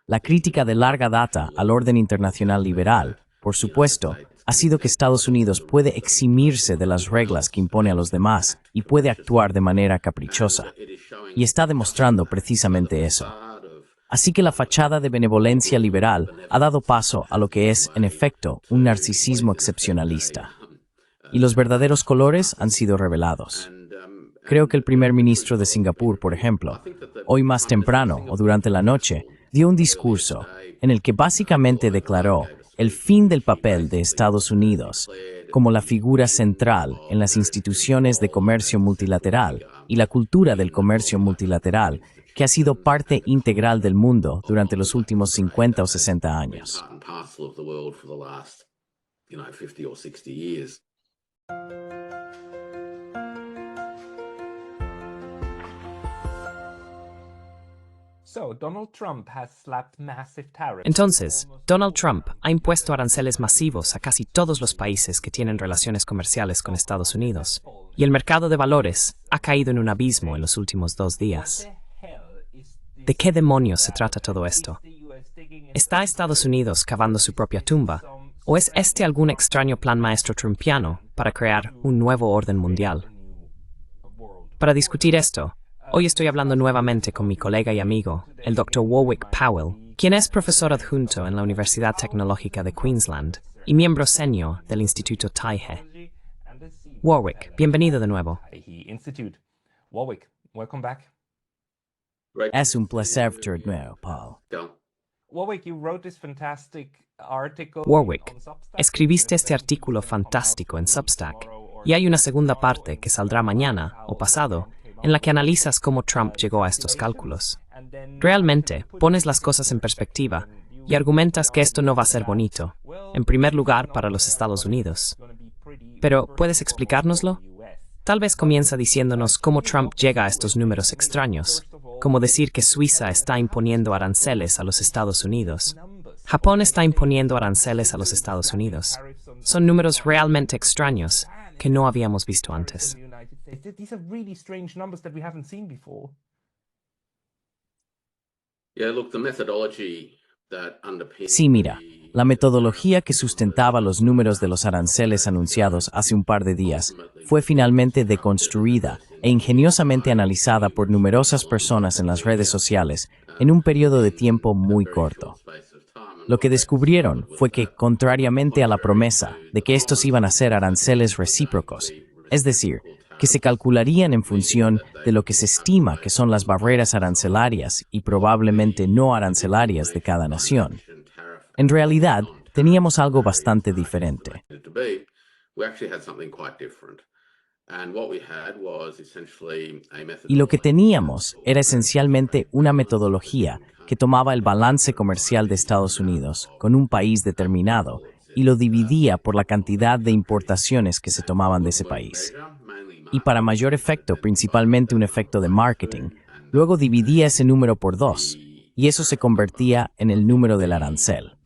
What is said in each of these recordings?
La crítica de larga data al orden internacional liberal, por supuesto, ha sido que Estados Unidos puede eximirse de las reglas que impone a los demás y puede actuar de manera caprichosa. Y está demostrando precisamente eso. Así que la fachada de benevolencia liberal ha dado paso a lo que es, en efecto, un narcisismo excepcionalista. Y los verdaderos colores han sido revelados. Creo que el primer ministro de Singapur, por ejemplo, hoy más temprano o durante la noche, dio un discurso en el que básicamente declaró el fin del papel de Estados Unidos como la figura central en las instituciones de comercio multilateral y la cultura del comercio multilateral que ha sido parte integral del mundo durante los últimos 50 o 60 años. Entonces, Donald Trump ha impuesto aranceles masivos a casi todos los países que tienen relaciones comerciales con Estados Unidos, y el mercado de valores ha caído en un abismo en los últimos 2 días. ¿De qué demonios se trata todo esto? ¿Está Estados Unidos cavando su propia tumba? ¿O es este algún extraño plan maestro trumpiano para crear un nuevo orden mundial? Para discutir esto, hoy estoy hablando nuevamente con mi colega y amigo, el Dr. Warwick Powell, quien es profesor adjunto en la Universidad Tecnológica de Queensland y miembro senior del Instituto Taihe. Warwick, bienvenido de nuevo. Es un placer de nuevo, Paul. Warwick, escribiste este artículo fantástico en Substack, y hay una segunda parte que saldrá mañana o pasado, en la que analizas cómo Trump llegó a estos cálculos. Realmente, pones las cosas en perspectiva y argumentas que esto no va a ser bonito, en primer lugar para los Estados Unidos. Pero, ¿puedes explicárnoslo? Tal vez comienza diciéndonos cómo Trump llega a estos números extraños, como decir que Suiza está imponiendo aranceles a los Estados Unidos. Japón está imponiendo aranceles a los Estados Unidos. Son números realmente extraños que no habíamos visto antes. Sí, mira, la metodología que sustentaba los números de los aranceles anunciados hace un par de días fue finalmente deconstruida e ingeniosamente analizada por numerosas personas en las redes sociales en un periodo de tiempo muy corto. Lo que descubrieron fue que, contrariamente a la promesa de que estos iban a ser aranceles recíprocos, es decir, que se calcularían en función de lo que se estima que son las barreras arancelarias y probablemente no arancelarias de cada nación, en realidad teníamos algo bastante diferente. Y lo que teníamos era esencialmente una metodología que tomaba el balance comercial de Estados Unidos con un país determinado y lo dividía por la cantidad de importaciones que se tomaban de ese país. Y para mayor efecto, principalmente un efecto de marketing, luego dividía ese número por 2, y eso se convertía en el número del arancel.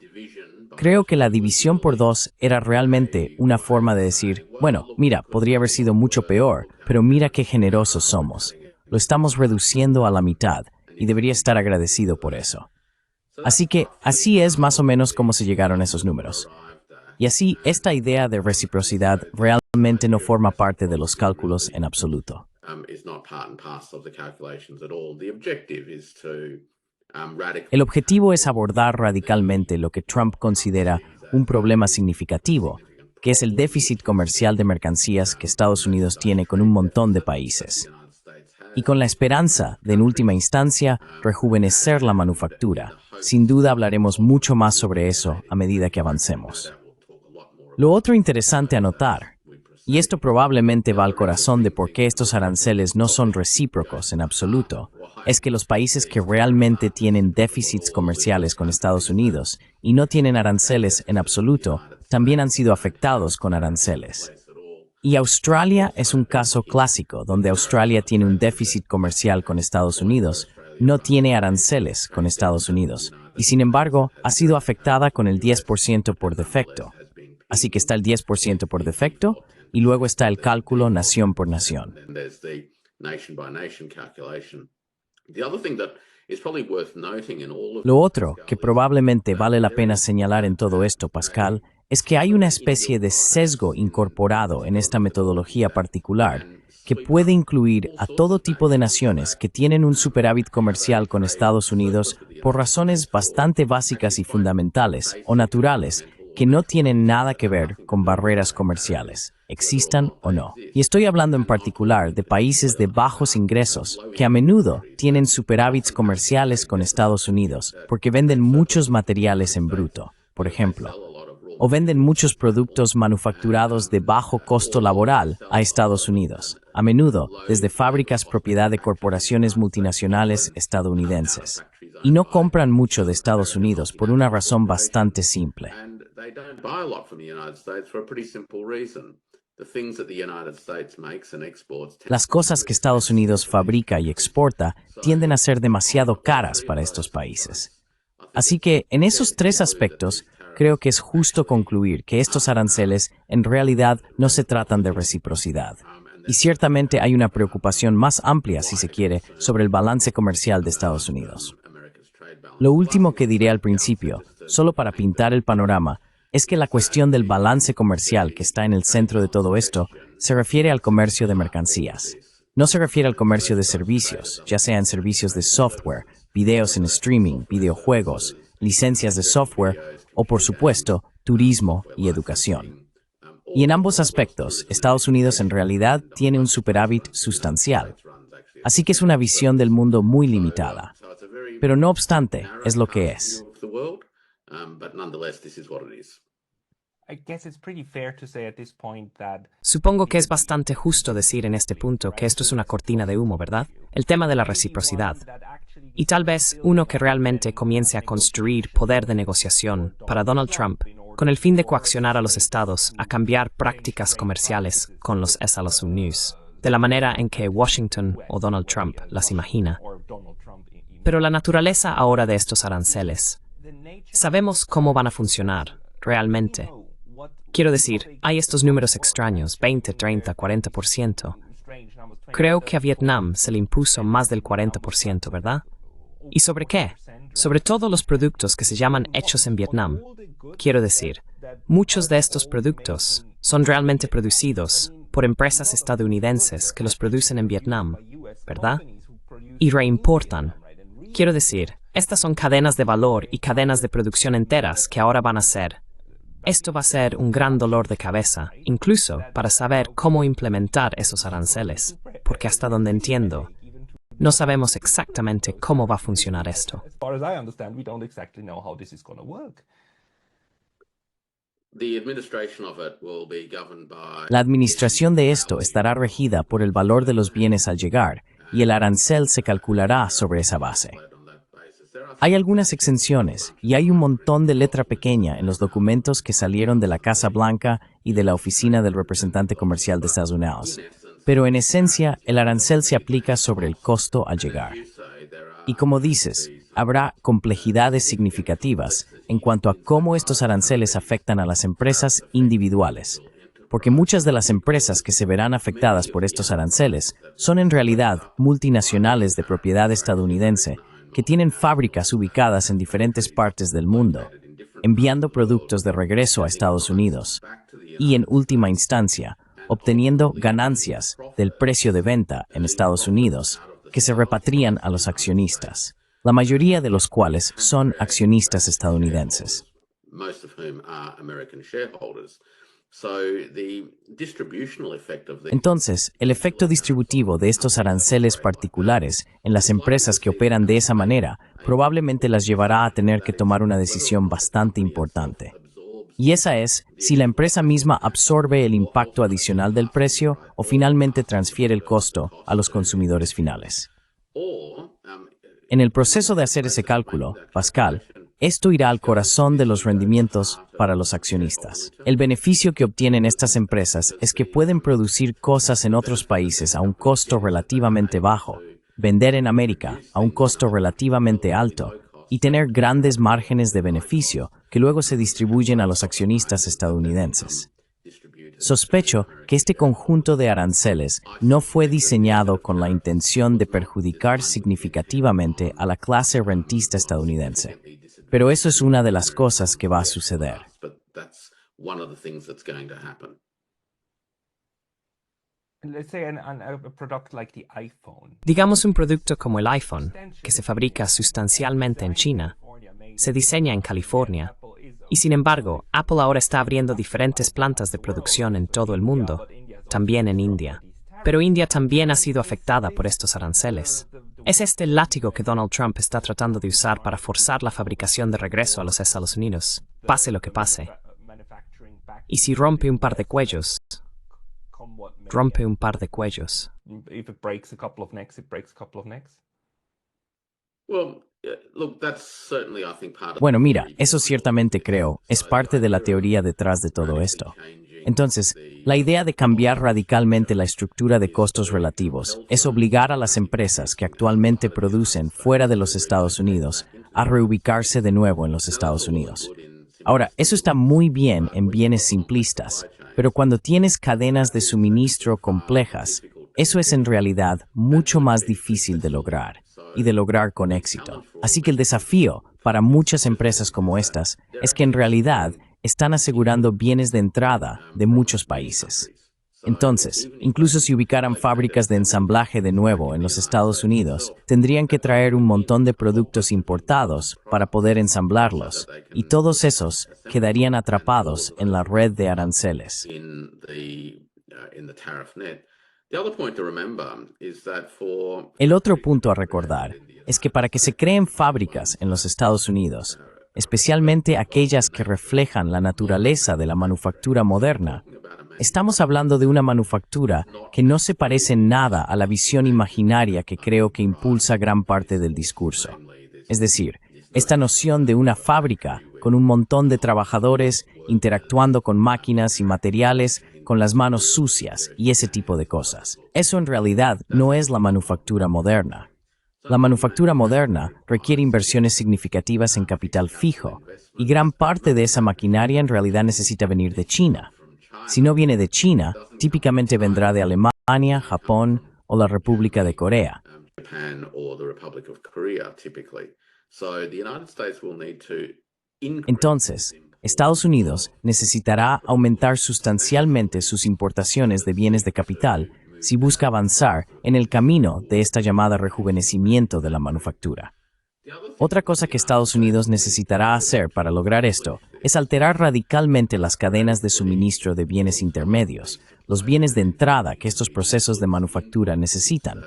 Creo que la división por 2 era realmente una forma de decir, bueno, mira, podría haber sido mucho peor, pero mira qué generosos somos. Lo estamos reduciendo a la mitad, y debería estar agradecido por eso. Así que, así es más o menos como se llegaron a esos números. Y así, esta idea de reciprocidad realmente no forma parte de los cálculos en absoluto. El objetivo es abordar radicalmente lo que Trump considera un problema significativo, que es el déficit comercial de mercancías que Estados Unidos tiene con un montón de países. Y con la esperanza de, en última instancia, rejuvenecer la manufactura. Sin duda hablaremos mucho más sobre eso a medida que avancemos. Lo otro interesante a notar, y esto probablemente va al corazón de por qué estos aranceles no son recíprocos en absoluto, es que los países que realmente tienen déficits comerciales con Estados Unidos y no tienen aranceles en absoluto, también han sido afectados con aranceles. Y Australia es un caso clásico, donde Australia tiene un déficit comercial con Estados Unidos, no tiene aranceles con Estados Unidos, y sin embargo ha sido afectada con el 10% por defecto. Así que está el 10% por defecto, y luego está el cálculo nación por nación. Lo otro que probablemente vale la pena señalar en todo esto, Pascal, es que hay una especie de sesgo incorporado en esta metodología particular que puede incluir a todo tipo de naciones que tienen un superávit comercial con Estados Unidos por razones bastante básicas y fundamentales o naturales que no tienen nada que ver con barreras comerciales, existan o no. Y estoy hablando en particular de países de bajos ingresos que a menudo tienen superávits comerciales con Estados Unidos porque venden muchos materiales en bruto, por ejemplo, o venden muchos productos manufacturados de bajo costo laboral a Estados Unidos, a menudo desde fábricas propiedad de corporaciones multinacionales estadounidenses. Y no compran mucho de Estados Unidos por una razón bastante simple. Las cosas que Estados Unidos fabrica y exporta tienden a ser demasiado caras para estos países. Así que, en esos tres aspectos, creo que es justo concluir que estos aranceles en realidad no se tratan de reciprocidad. Y ciertamente hay una preocupación más amplia, si se quiere, sobre el balance comercial de Estados Unidos. Lo último que diré al principio, solo para pintar el panorama, es que la cuestión del balance comercial que está en el centro de todo esto se refiere al comercio de mercancías. No se refiere al comercio de servicios, ya sean servicios de software, videos en streaming, videojuegos, licencias de software o, por supuesto, turismo y educación. Y en ambos aspectos, Estados Unidos en realidad tiene un superávit sustancial. Así que es una visión del mundo muy limitada. Pero no obstante, es lo que es. Supongo que es bastante justo decir en este punto que esto es una cortina de humo, ¿verdad? El tema de la reciprocidad. Y tal vez uno que realmente comience a construir poder de negociación para Donald Trump con el fin de coaccionar a los estados a cambiar prácticas comerciales con los Estados Unidos, de la manera en que Washington o Donald Trump las imagina. Pero la naturaleza ahora de estos aranceles, sabemos cómo van a funcionar realmente. Quiero decir, hay estos números extraños, 20, 30, 40%. Creo que a Vietnam se le impuso más del 40%, ¿verdad? ¿Y sobre qué? Sobre todos los productos que se llaman hechos en Vietnam. Quiero decir, muchos de estos productos son realmente producidos por empresas estadounidenses que los producen en Vietnam, ¿verdad? Y reimportan. Quiero decir, estas son cadenas de valor y cadenas de producción enteras que ahora van a ser. Esto va a ser un gran dolor de cabeza, incluso para saber cómo implementar esos aranceles, porque hasta donde entiendo, no sabemos exactamente cómo va a funcionar esto. La administración de esto estará regida por el valor de los bienes al llegar, y el arancel se calculará sobre esa base. Hay algunas exenciones, y hay un montón de letra pequeña en los documentos que salieron de la Casa Blanca y de la Oficina del Representante Comercial de Estados Unidos. Pero en esencia, el arancel se aplica sobre el costo al llegar. Y como dices, habrá complejidades significativas en cuanto a cómo estos aranceles afectan a las empresas individuales, porque muchas de las empresas que se verán afectadas por estos aranceles son en realidad multinacionales de propiedad estadounidense que tienen fábricas ubicadas en diferentes partes del mundo, enviando productos de regreso a Estados Unidos y, en última instancia, obteniendo ganancias del precio de venta en Estados Unidos que se repatrian a los accionistas, la mayoría de los cuales son accionistas estadounidenses. Entonces, el efecto distributivo de estos aranceles particulares en las empresas que operan de esa manera probablemente las llevará a tener que tomar una decisión bastante importante. Y esa es si la empresa misma absorbe el impacto adicional del precio o finalmente transfiere el costo a los consumidores finales. En el proceso de hacer ese cálculo, Pascal, esto irá al corazón de los rendimientos para los accionistas. El beneficio que obtienen estas empresas es que pueden producir cosas en otros países a un costo relativamente bajo, vender en América a un costo relativamente alto y tener grandes márgenes de beneficio que luego se distribuyen a los accionistas estadounidenses. Sospecho que este conjunto de aranceles no fue diseñado con la intención de perjudicar significativamente a la clase rentista estadounidense. Pero eso es una de las cosas que va a suceder. Digamos un producto como el iPhone, que se fabrica sustancialmente en China, se diseña en California, y sin embargo, Apple ahora está abriendo diferentes plantas de producción en todo el mundo, también en India. Pero India también ha sido afectada por estos aranceles. Es este el látigo que Donald Trump está tratando de usar para forzar la fabricación de regreso a los Estados Unidos, pase lo que pase. Y si rompe un par de cuellos, rompe un par de cuellos. Bueno, mira, eso ciertamente creo, es parte de la teoría detrás de todo esto. Entonces, la idea de cambiar radicalmente la estructura de costos relativos es obligar a las empresas que actualmente producen fuera de los Estados Unidos a reubicarse de nuevo en los Estados Unidos. Ahora, eso está muy bien en bienes simplistas, pero cuando tienes cadenas de suministro complejas, eso es en realidad mucho más difícil de lograr, y de lograr con éxito. Así que el desafío para muchas empresas como estas es que en realidad están asegurando bienes de entrada de muchos países. Entonces, incluso si ubicaran fábricas de ensamblaje de nuevo en los Estados Unidos, tendrían que traer un montón de productos importados para poder ensamblarlos, y todos esos quedarían atrapados en la red de aranceles. El otro punto a recordar es que para que se creen fábricas en los Estados Unidos, especialmente aquellas que reflejan la naturaleza de la manufactura moderna, estamos hablando de una manufactura que no se parece en nada a la visión imaginaria que creo que impulsa gran parte del discurso. Es decir, esta noción de una fábrica con un montón de trabajadores interactuando con máquinas y materiales con las manos sucias y ese tipo de cosas. Eso en realidad no es la manufactura moderna. La manufactura moderna requiere inversiones significativas en capital fijo, y gran parte de esa maquinaria en realidad necesita venir de China. Si no viene de China, típicamente vendrá de Alemania, Japón o la República de Corea. Entonces, Estados Unidos necesitará aumentar sustancialmente sus importaciones de bienes de capital si busca avanzar en el camino de esta llamada rejuvenecimiento de la manufactura. Otra cosa que Estados Unidos necesitará hacer para lograr esto es alterar radicalmente las cadenas de suministro de bienes intermedios, los bienes de entrada que estos procesos de manufactura necesitan.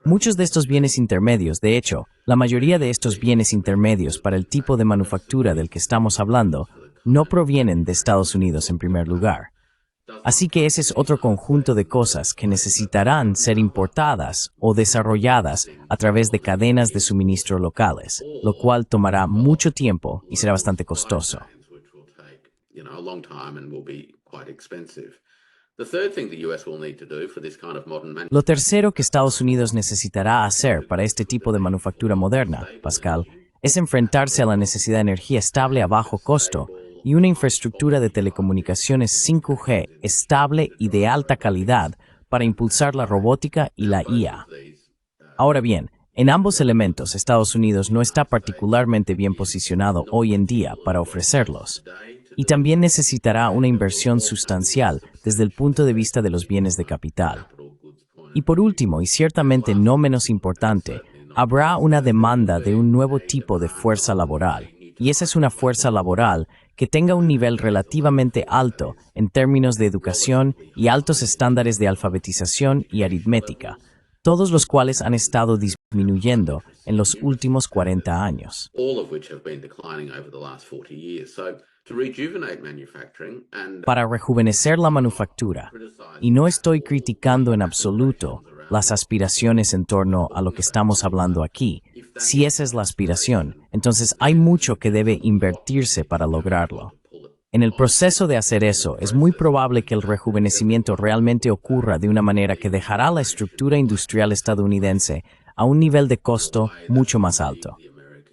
Muchos de estos bienes intermedios, de hecho, la mayoría de estos bienes intermedios para el tipo de manufactura del que estamos hablando, no provienen de Estados Unidos en primer lugar. Así que ese es otro conjunto de cosas que necesitarán ser importadas o desarrolladas a través de cadenas de suministro locales, lo cual tomará mucho tiempo y será bastante costoso. Lo tercero que Estados Unidos necesitará hacer para este tipo de manufactura moderna, Pascal, es enfrentarse a la necesidad de energía estable a bajo costo y una infraestructura de telecomunicaciones 5G estable y de alta calidad para impulsar la robótica y la IA. Ahora bien, en ambos elementos Estados Unidos no está particularmente bien posicionado hoy en día para ofrecerlos. Y también necesitará una inversión sustancial desde el punto de vista de los bienes de capital. Y por último, y ciertamente no menos importante, habrá una demanda de un nuevo tipo de fuerza laboral. Y esa es una fuerza laboral que tenga un nivel relativamente alto en términos de educación y altos estándares de alfabetización y aritmética, todos los cuales han estado disminuyendo en los últimos 40 años. Para rejuvenecer la manufactura, y no estoy criticando en absoluto las aspiraciones en torno a lo que estamos hablando aquí, si esa es la aspiración, entonces hay mucho que debe invertirse para lograrlo. En el proceso de hacer eso, es muy probable que el rejuvenecimiento realmente ocurra de una manera que dejará la estructura industrial estadounidense a un nivel de costo mucho más alto.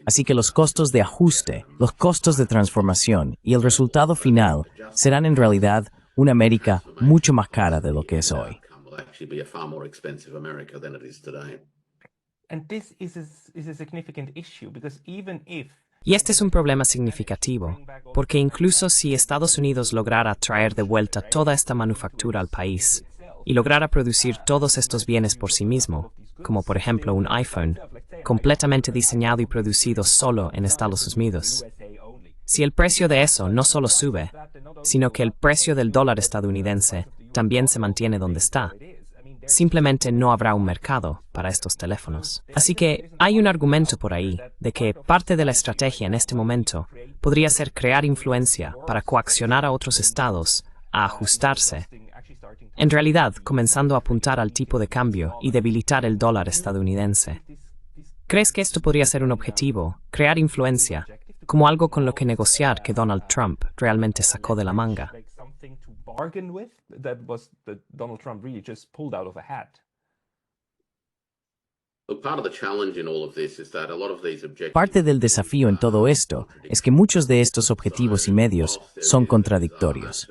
Así que los costos de ajuste, los costos de transformación y el resultado final serán en realidad una América mucho más cara de lo que es hoy. Y este es un problema significativo, porque incluso si Estados Unidos lograra traer de vuelta toda esta manufactura al país y lograra producir todos estos bienes por sí mismo, como por ejemplo un iPhone, completamente diseñado y producido solo en Estados Unidos, si el precio de eso no solo sube, sino que el precio del dólar estadounidense también se mantiene donde está, simplemente no habrá un mercado para estos teléfonos. Así que hay un argumento por ahí de que parte de la estrategia en este momento podría ser crear influencia para coaccionar a otros estados a ajustarse, en realidad comenzando a apuntar al tipo de cambio y debilitar el dólar estadounidense. ¿Crees que esto podría ser un objetivo, crear influencia, como algo con lo que negociar que Donald Trump realmente sacó de la manga? Parte del desafío en todo esto es que muchos de estos objetivos y medios son contradictorios.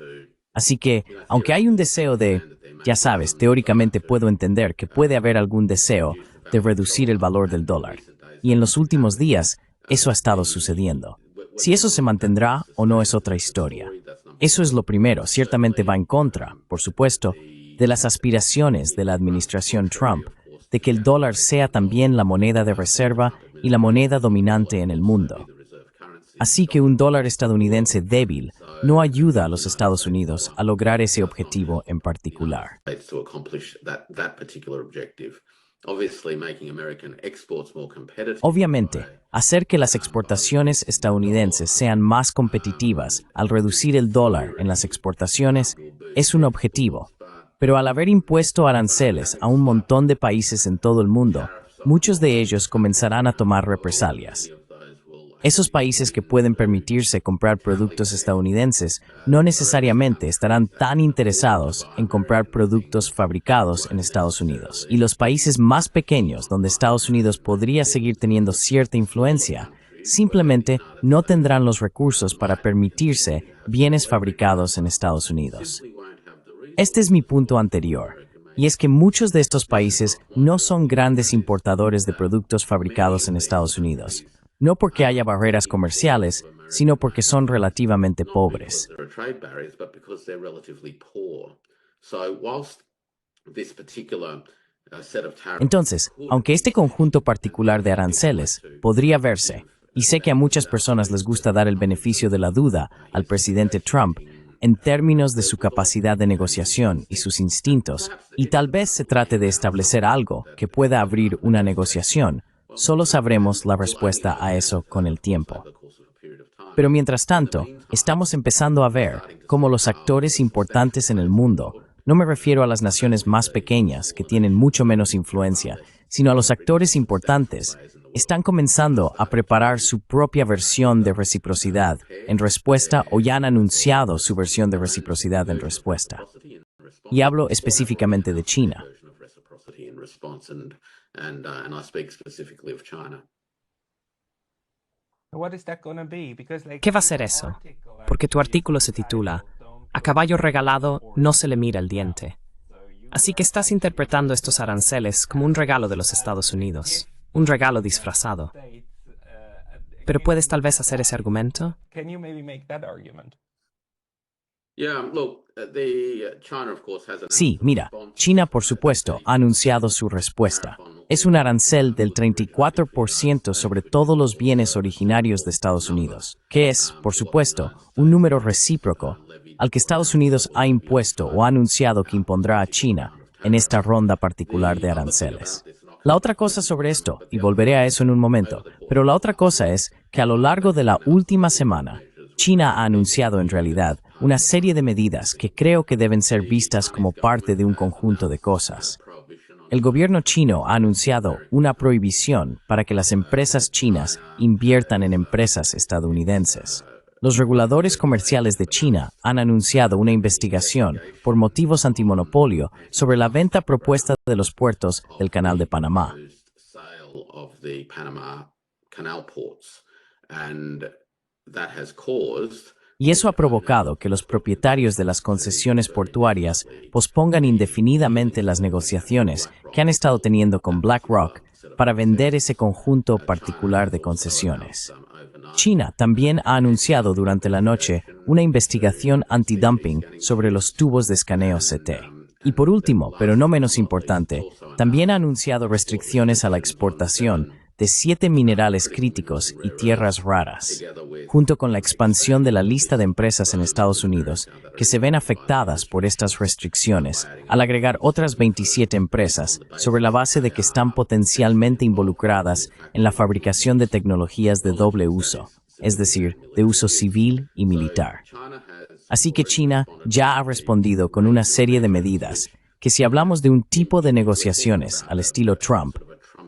Así que, aunque hay un deseo de, ya sabes, teóricamente puedo entender que puede haber algún deseo de reducir el valor del dólar. Y en los últimos días, eso ha estado sucediendo. Si eso se mantendrá o no es otra historia. Eso es lo primero, ciertamente va en contra, por supuesto, de las aspiraciones de la administración Trump de que el dólar sea también la moneda de reserva y la moneda dominante en el mundo. Así que un dólar estadounidense débil no ayuda a los Estados Unidos a lograr ese objetivo en particular. Obviamente, hacer que las exportaciones estadounidenses sean más competitivas al reducir el dólar en las exportaciones es un objetivo, pero al haber impuesto aranceles a un montón de países en todo el mundo, muchos de ellos comenzarán a tomar represalias. Esos países que pueden permitirse comprar productos estadounidenses no necesariamente estarán tan interesados en comprar productos fabricados en Estados Unidos. Y los países más pequeños donde Estados Unidos podría seguir teniendo cierta influencia, simplemente no tendrán los recursos para permitirse bienes fabricados en Estados Unidos. Este es mi punto anterior, y es que muchos de estos países no son grandes importadores de productos fabricados en Estados Unidos. No porque haya barreras comerciales, sino porque son relativamente pobres. Entonces, aunque este conjunto particular de aranceles podría verse, y sé que a muchas personas les gusta dar el beneficio de la duda al presidente Trump en términos de su capacidad de negociación y sus instintos, y tal vez se trate de establecer algo que pueda abrir una negociación, solo sabremos la respuesta a eso con el tiempo. Pero mientras tanto, estamos empezando a ver cómo los actores importantes en el mundo, no me refiero a las naciones más pequeñas que tienen mucho menos influencia, sino a los actores importantes, están comenzando a preparar su propia versión de reciprocidad en respuesta o ya han anunciado su versión de reciprocidad en respuesta. Y hablo específicamente de China. ¿Qué va a ser eso? Porque tu artículo se titula "A caballo regalado no se le mira el diente". Así que estás interpretando estos aranceles como un regalo de los Estados Unidos, un regalo disfrazado. ¿Pero puedes tal vez hacer ese argumento? Sí, mira, China por supuesto ha anunciado su respuesta. Es un arancel del 34% sobre todos los bienes originarios de Estados Unidos, que es, por supuesto, un número recíproco al que Estados Unidos ha impuesto o ha anunciado que impondrá a China en esta ronda particular de aranceles. La otra cosa sobre esto, y volveré a eso en un momento, pero la otra cosa es que a lo largo de la última semana, China ha anunciado en realidad una serie de medidas que creo que deben ser vistas como parte de un conjunto de cosas. El gobierno chino ha anunciado una prohibición para que las empresas chinas inviertan en empresas estadounidenses. Los reguladores comerciales de China han anunciado una investigación por motivos antimonopolio sobre la venta propuesta de los puertos del Canal de Panamá. Y eso ha provocado que los propietarios de las concesiones portuarias pospongan indefinidamente las negociaciones que han estado teniendo con BlackRock para vender ese conjunto particular de concesiones. China también ha anunciado durante la noche una investigación antidumping sobre los tubos de escaneo CT. Y por último, pero no menos importante, también ha anunciado restricciones a la exportación de 7 minerales críticos y tierras raras, junto con la expansión de la lista de empresas en Estados Unidos que se ven afectadas por estas restricciones, al agregar otras 27 empresas sobre la base de que están potencialmente involucradas en la fabricación de tecnologías de doble uso, es decir, de uso civil y militar. Así que China ya ha respondido con una serie de medidas que, si hablamos de un tipo de negociaciones al estilo Trump,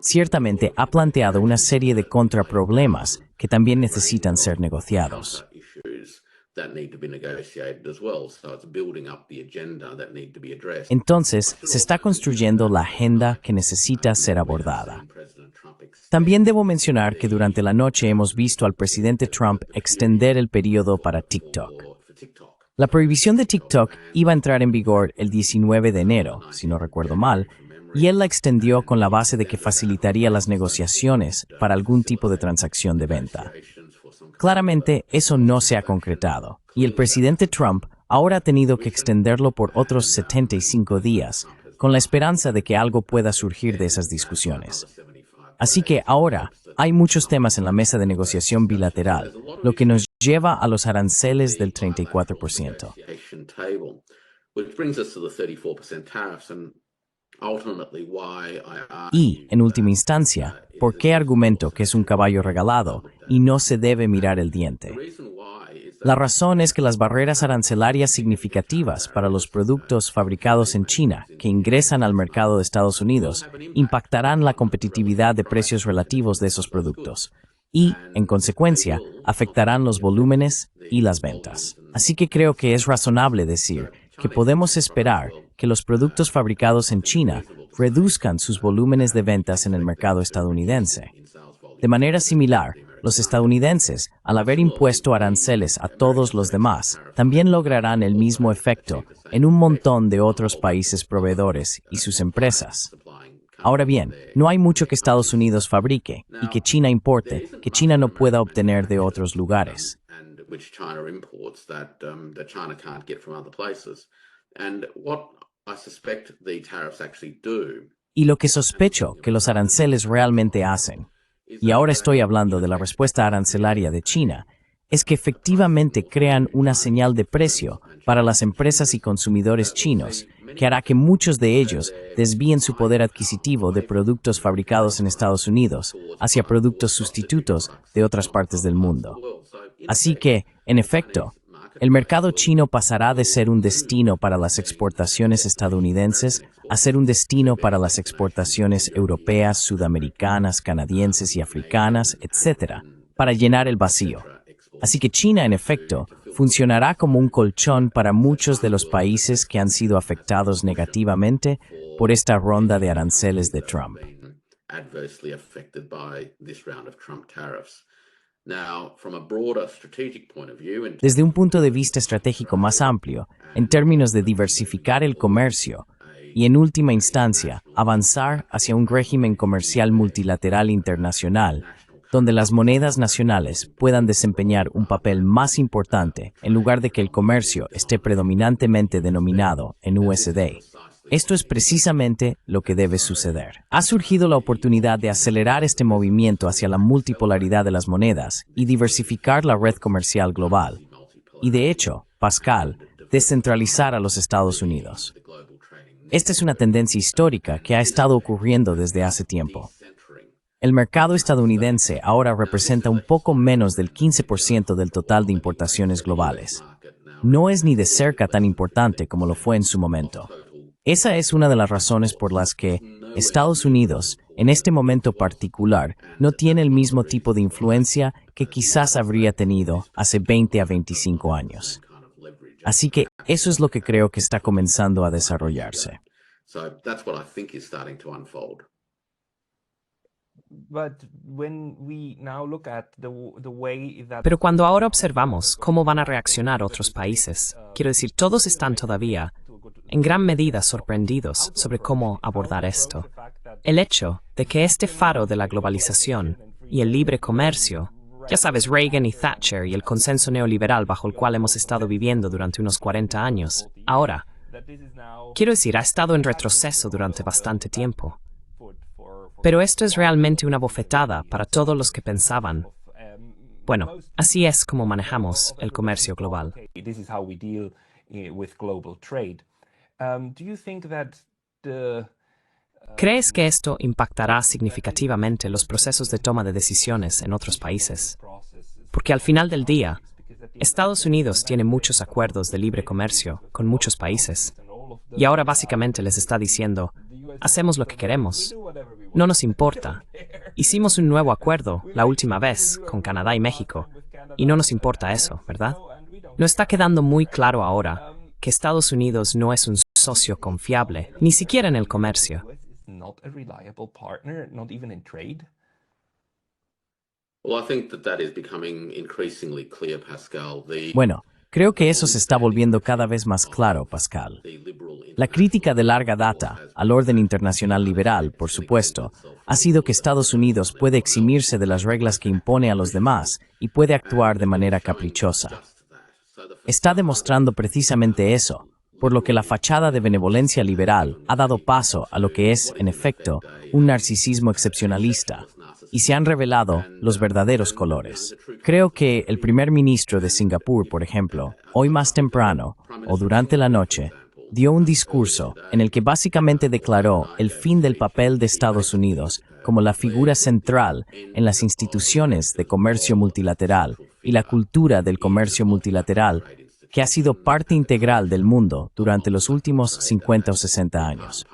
ciertamente ha planteado una serie de contraproblemas que también necesitan ser negociados. Entonces, se está construyendo la agenda que necesita ser abordada. También debo mencionar que durante la noche hemos visto al presidente Trump extender el periodo para TikTok. La prohibición de TikTok iba a entrar en vigor el 19 de enero, si no recuerdo mal, y él la extendió con la base de que facilitaría las negociaciones para algún tipo de transacción de venta. Claramente, eso no se ha concretado, y el presidente Trump ahora ha tenido que extenderlo por otros 75 días, con la esperanza de que algo pueda surgir de esas discusiones. Así que ahora hay muchos temas en la mesa de negociación bilateral, lo que nos lleva a los aranceles del 34%. Y, en última instancia, ¿por qué argumento que es un caballo regalado y no se debe mirar el diente? La razón es que las barreras arancelarias significativas para los productos fabricados en China que ingresan al mercado de Estados Unidos impactarán la competitividad de precios relativos de esos productos y, en consecuencia, afectarán los volúmenes y las ventas. Así que creo que es razonable decir que podemos esperar que los productos fabricados en China reduzcan sus volúmenes de ventas en el mercado estadounidense. De manera similar, los estadounidenses, al haber impuesto aranceles a todos los demás, también lograrán el mismo efecto en un montón de otros países proveedores y sus empresas. Ahora bien, no hay mucho que Estados Unidos fabrique y que China importe que China no pueda obtener de otros lugares. Y lo que sospecho que los aranceles realmente hacen, y ahora estoy hablando de la respuesta arancelaria de China, es que efectivamente crean una señal de precio para las empresas y consumidores chinos que hará que muchos de ellos desvíen su poder adquisitivo de productos fabricados en Estados Unidos hacia productos sustitutos de otras partes del mundo. Así que, en efecto, el mercado chino pasará de ser un destino para las exportaciones estadounidenses a ser un destino para las exportaciones europeas, sudamericanas, canadienses y africanas, etc., para llenar el vacío. Así que China, en efecto, funcionará como un colchón para muchos de los países que han sido afectados negativamente por esta ronda de aranceles de Trump. Desde un punto de vista estratégico más amplio, en términos de diversificar el comercio y, en última instancia, avanzar hacia un régimen comercial multilateral internacional, donde las monedas nacionales puedan desempeñar un papel más importante en lugar de que el comercio esté predominantemente denominado en USD. Esto es precisamente lo que debe suceder. Ha surgido la oportunidad de acelerar este movimiento hacia la multipolaridad de las monedas y diversificar la red comercial global. Y de hecho, Pascal, descentralizar a los Estados Unidos. Esta es una tendencia histórica que ha estado ocurriendo desde hace tiempo. El mercado estadounidense ahora representa un poco menos del 15% del total de importaciones globales. No es ni de cerca tan importante como lo fue en su momento. Esa es una de las razones por las que Estados Unidos, en este momento particular, no tiene el mismo tipo de influencia que quizás habría tenido hace 20 a 25 años. Así que eso es lo que creo que está comenzando a desarrollarse. Pero cuando ahora observamos cómo van a reaccionar otros países, quiero decir, todos están todavía, en gran medida, sorprendidos sobre cómo abordar esto. El hecho de que este faro de la globalización y el libre comercio, ya sabes, Reagan y Thatcher y el consenso neoliberal bajo el cual hemos estado viviendo durante unos 40 años, ahora, quiero decir, ha estado en retroceso durante bastante tiempo. Pero esto es realmente una bofetada para todos los que pensaban, bueno, así es como manejamos el comercio global. ¿Crees que esto impactará significativamente los procesos de toma de decisiones en otros países? Porque al final del día, Estados Unidos tiene muchos acuerdos de libre comercio con muchos países, y ahora básicamente les está diciendo, hacemos lo que queremos, no nos importa. Hicimos un nuevo acuerdo la última vez con Canadá y México, y no nos importa eso, ¿verdad? ¿No está quedando muy claro ahora que Estados Unidos no es un socio confiable, ni siquiera en el comercio? Bueno, creo que eso se está volviendo cada vez más claro, Pascal. La crítica de larga data al orden internacional liberal, por supuesto, ha sido que Estados Unidos puede eximirse de las reglas que impone a los demás y puede actuar de manera caprichosa. Está demostrando precisamente eso, por lo que la fachada de benevolencia liberal ha dado paso a lo que es, en efecto, un narcisismo excepcionalista, y se han revelado los verdaderos colores. Creo que el primer ministro de Singapur, por ejemplo, hoy más temprano, o durante la noche, dio un discurso en el que básicamente declaró el fin del papel de Estados Unidos como la figura central en las instituciones de comercio multilateral y la cultura del comercio multilateral, que ha sido parte integral del mundo durante los últimos 50 o 60 años.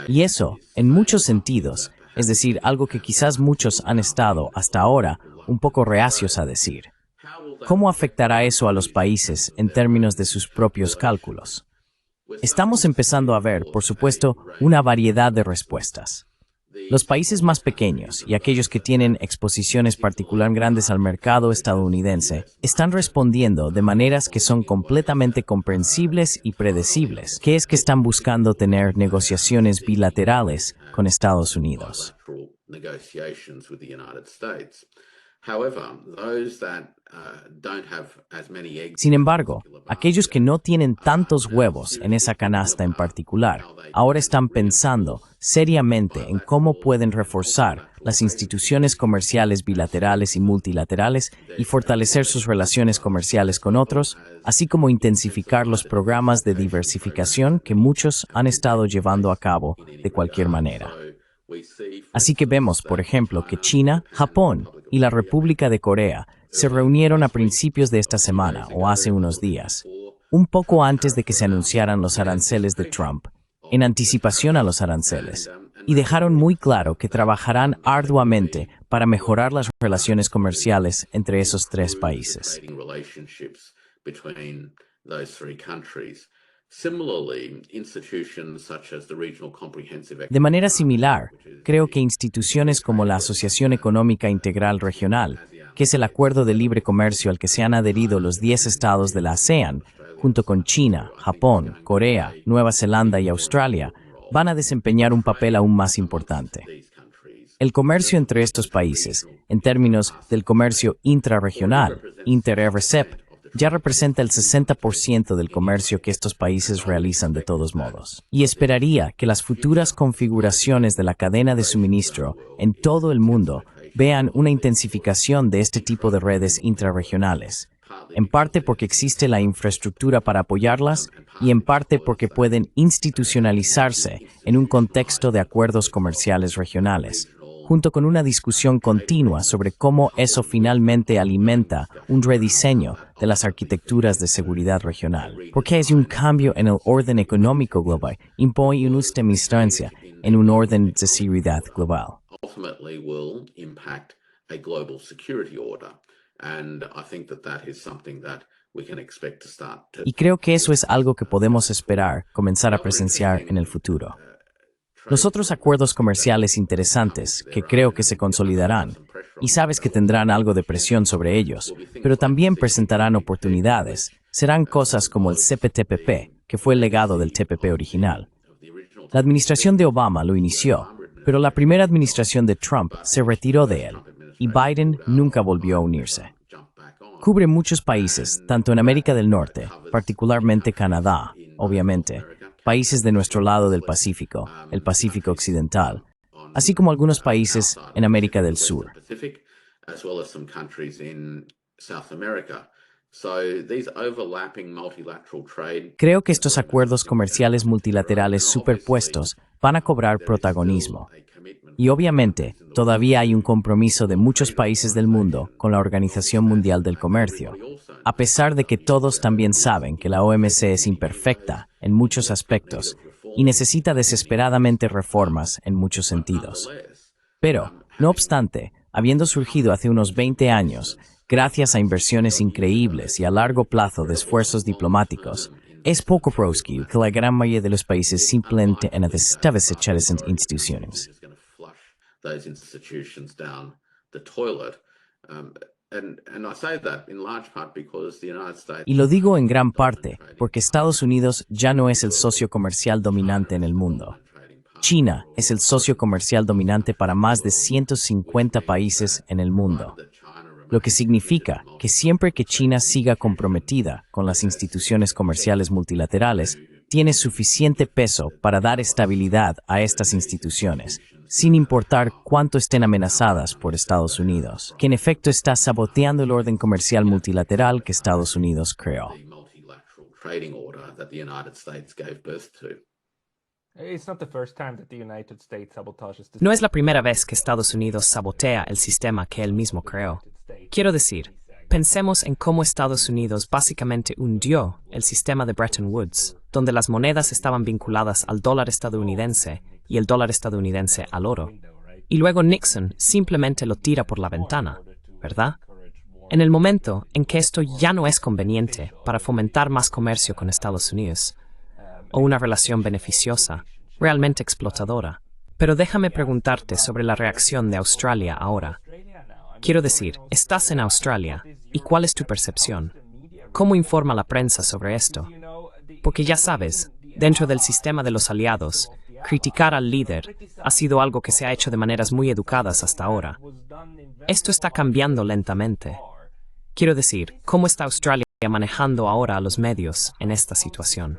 Y eso, en muchos sentidos, es decir, algo que quizás muchos han estado, hasta ahora, un poco reacios a decir. ¿Cómo afectará eso a los países en términos de sus propios cálculos? Estamos empezando a ver, por supuesto, una variedad de respuestas. Los países más pequeños y aquellos que tienen exposiciones particularmente grandes al mercado estadounidense están respondiendo de maneras que son completamente comprensibles y predecibles, que es que están buscando tener negociaciones bilaterales con Estados Unidos. Sin embargo, aquellos que no tienen tantos huevos en esa canasta en particular, ahora están pensando seriamente en cómo pueden reforzar las instituciones comerciales bilaterales y multilaterales y fortalecer sus relaciones comerciales con otros, así como intensificar los programas de diversificación que muchos han estado llevando a cabo de cualquier manera. Así que vemos, por ejemplo, que China, Japón y la República de Corea se reunieron a principios de esta semana o hace unos días, un poco antes de que se anunciaran los aranceles de Trump, en anticipación a los aranceles, y dejaron muy claro que trabajarán arduamente para mejorar las relaciones comerciales entre esos tres países. De manera similar, creo que instituciones como la Asociación Económica Integral Regional, que es el acuerdo de libre comercio al que se han adherido los 10 estados de la ASEAN, junto con China, Japón, Corea, Nueva Zelanda y Australia, van a desempeñar un papel aún más importante. El comercio entre estos países, en términos del comercio intrarregional, Inter-RCEP, ya representa el 60% del comercio que estos países realizan de todos modos. Y esperaría que las futuras configuraciones de la cadena de suministro en todo el mundo vean una intensificación de este tipo de redes intrarregionales, en parte porque existe la infraestructura para apoyarlas y en parte porque pueden institucionalizarse en un contexto de acuerdos comerciales regionales, junto con una discusión continua sobre cómo eso finalmente alimenta un rediseño de las arquitecturas de seguridad regional. Porque es un cambio en el orden económico global, impone una instancia en un orden de seguridad global. And I think that is something that Y creo que eso es algo que podemos esperar comenzar a presenciar en el futuro. Los otros acuerdos comerciales interesantes que creo que se consolidarán, y sabes que tendrán algo de presión sobre ellos, pero también presentarán oportunidades, serán cosas como el CPTPP, que fue el legado del TPP original. La administración de Obama lo inició, pero la primera administración de Trump se retiró de él, y Biden nunca volvió a unirse. Cubre muchos países, tanto en América del Norte, particularmente Canadá, obviamente, países de nuestro lado del Pacífico, el Pacífico Occidental, así como algunos países en América del Sur. Creo que estos acuerdos comerciales multilaterales superpuestos van a cobrar protagonismo. Y obviamente, todavía hay un compromiso de muchos países del mundo con la Organización Mundial del Comercio, a pesar de que todos también saben que la OMC es imperfecta en muchos aspectos y necesita desesperadamente reformas en muchos sentidos. Pero, no obstante, habiendo surgido hace unos 20 años, gracias a inversiones increíbles y a largo plazo de esfuerzos diplomáticos, es poco probable que la gran mayoría de los países simplemente han desechado esas instituciones. Y lo digo en gran parte porque Estados Unidos ya no es el socio comercial dominante en el mundo. China es el socio comercial dominante para más de 150 países en el mundo, lo que significa que siempre que China siga comprometida con las instituciones comerciales multilaterales, tiene suficiente peso para dar estabilidad a estas instituciones, sin importar cuánto estén amenazadas por Estados Unidos, que en efecto está saboteando el orden comercial multilateral que Estados Unidos creó. No es la primera vez que Estados Unidos sabotea el sistema que él mismo creó. Quiero decir, pensemos en cómo Estados Unidos básicamente hundió el sistema de Bretton Woods, donde las monedas estaban vinculadas al dólar estadounidense y el dólar estadounidense al oro. Y luego Nixon simplemente lo tira por la ventana, ¿verdad? En el momento en que esto ya no es conveniente para fomentar más comercio con Estados Unidos, o una relación beneficiosa, realmente explotadora. Pero déjame preguntarte sobre la reacción de Australia ahora. Quiero decir, estás en Australia, ¿y cuál es tu percepción? ¿Cómo informa la prensa sobre esto? Porque ya sabes, dentro del sistema de los aliados, criticar al líder ha sido algo que se ha hecho de maneras muy educadas hasta ahora. Esto está cambiando lentamente. Quiero decir, ¿cómo está Australia manejando ahora a los medios en esta situación?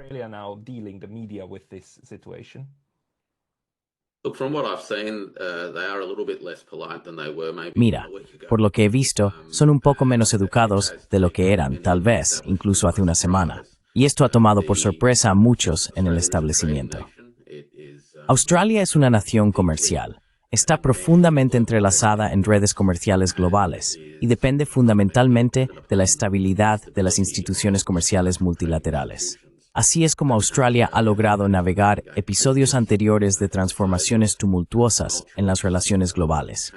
Mira, por lo que he visto, son un poco menos educados de lo que eran, tal vez, incluso hace una semana. Y esto ha tomado por sorpresa a muchos en el establecimiento. Australia es una nación comercial. Está profundamente entrelazada en redes comerciales globales y depende fundamentalmente de la estabilidad de las instituciones comerciales multilaterales. Así es como Australia ha logrado navegar episodios anteriores de transformaciones tumultuosas en las relaciones globales.